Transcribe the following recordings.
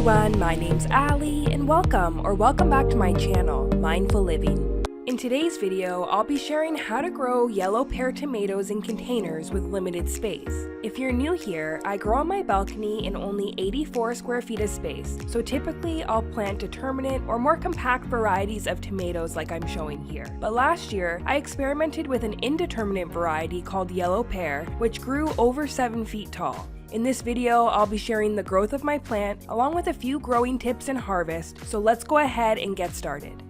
everyone, my name's Allie, and welcome back to my channel, Mindful Living. In today's video, I'll be sharing how to grow yellow pear tomatoes in containers with limited space. If you're new here, I grow on my balcony in only 84 square feet of space, so typically I'll plant determinate or more compact varieties of tomatoes like I'm showing here. But last year, I experimented with an indeterminate variety called yellow pear, which grew over 7 feet tall. In this video, I'll be sharing the growth of my plant along with a few growing tips and harvest, so let's go ahead and get started.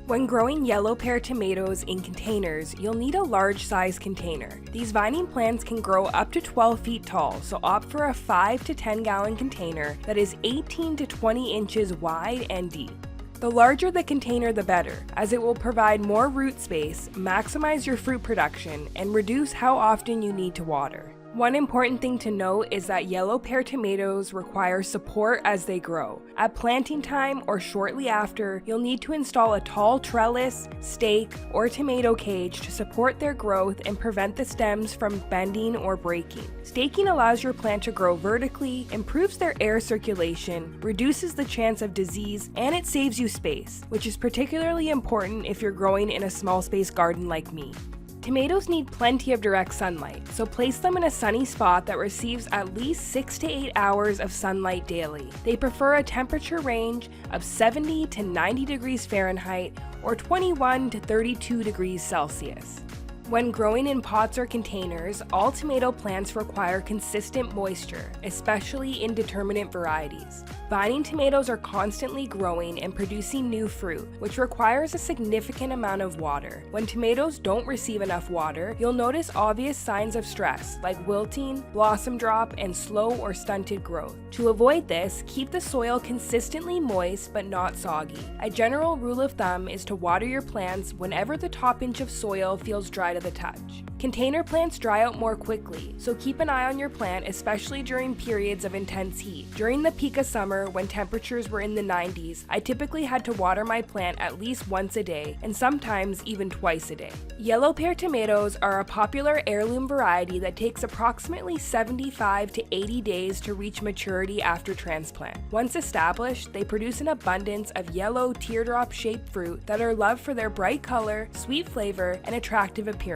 When growing yellow pear tomatoes in containers, you'll need a large size container. These vining plants can grow up to 12 feet tall, so opt for a 5 to 10 gallon container that is 18 to 20 inches wide and deep. The larger the container, the better, as it will provide more root space, maximize your fruit production, and reduce how often you need to water. One important thing to note is that yellow pear tomatoes require support as they grow. At planting time or shortly after, you'll need to install a tall trellis, stake, or tomato cage to support their growth and prevent the stems from bending or breaking. Staking allows your plant to grow vertically, improves their air circulation, reduces the chance of disease, and it saves you space, which is particularly important if you're growing in a small space garden like me. Tomatoes need plenty of direct sunlight, so place them in a sunny spot that receives at least 6 to 8 hours of sunlight daily. They prefer a temperature range of 70 to 90 degrees Fahrenheit or 21 to 32 degrees Celsius. When growing in pots or containers, all tomato plants require consistent moisture, especially indeterminate varieties. Vining tomatoes are constantly growing and producing new fruit, which requires a significant amount of water. When tomatoes don't receive enough water, you'll notice obvious signs of stress, like wilting, blossom drop, and slow or stunted growth. To avoid this, keep the soil consistently moist but not soggy. A general rule of thumb is to water your plants whenever the top inch of soil feels dry to the touch. Container plants dry out more quickly, so keep an eye on your plant, especially during periods of intense heat. During the peak of summer, when temperatures were in the 90s, I typically had to water my plant at least once a day, and sometimes even twice a day. Yellow pear tomatoes are a popular heirloom variety that takes approximately 75 to 80 days to reach maturity after transplant. Once established, they produce an abundance of yellow teardrop-shaped fruit that are loved for their bright color, sweet flavor, and attractive appearance.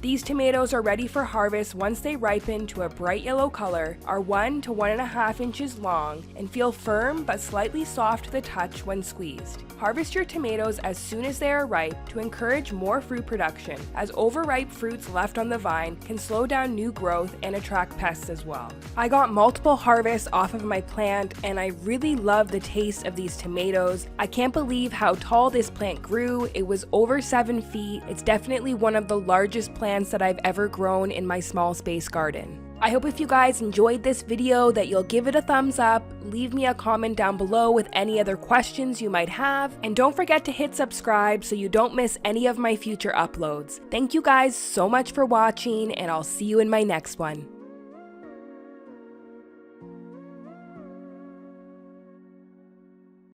These tomatoes are ready for harvest once they ripen to a bright yellow color, are 1 to 1.5 inches long, and feel firm but slightly soft to the touch when squeezed. Harvest your tomatoes as soon as they are ripe to encourage more fruit production, as overripe fruits left on the vine can slow down new growth and attract pests as well. I got multiple harvests off of my plant, and I really love the taste of these tomatoes. I can't believe how tall this plant grew. It was over 7 feet. It's definitely one of the largest plants that I've ever grown in my small space garden. I hope if you guys enjoyed this video that you'll give it a thumbs up, leave me a comment down below with any other questions you might have, and don't forget to hit subscribe so you don't miss any of my future uploads. Thank you guys so much for watching, and I'll see you in my next one.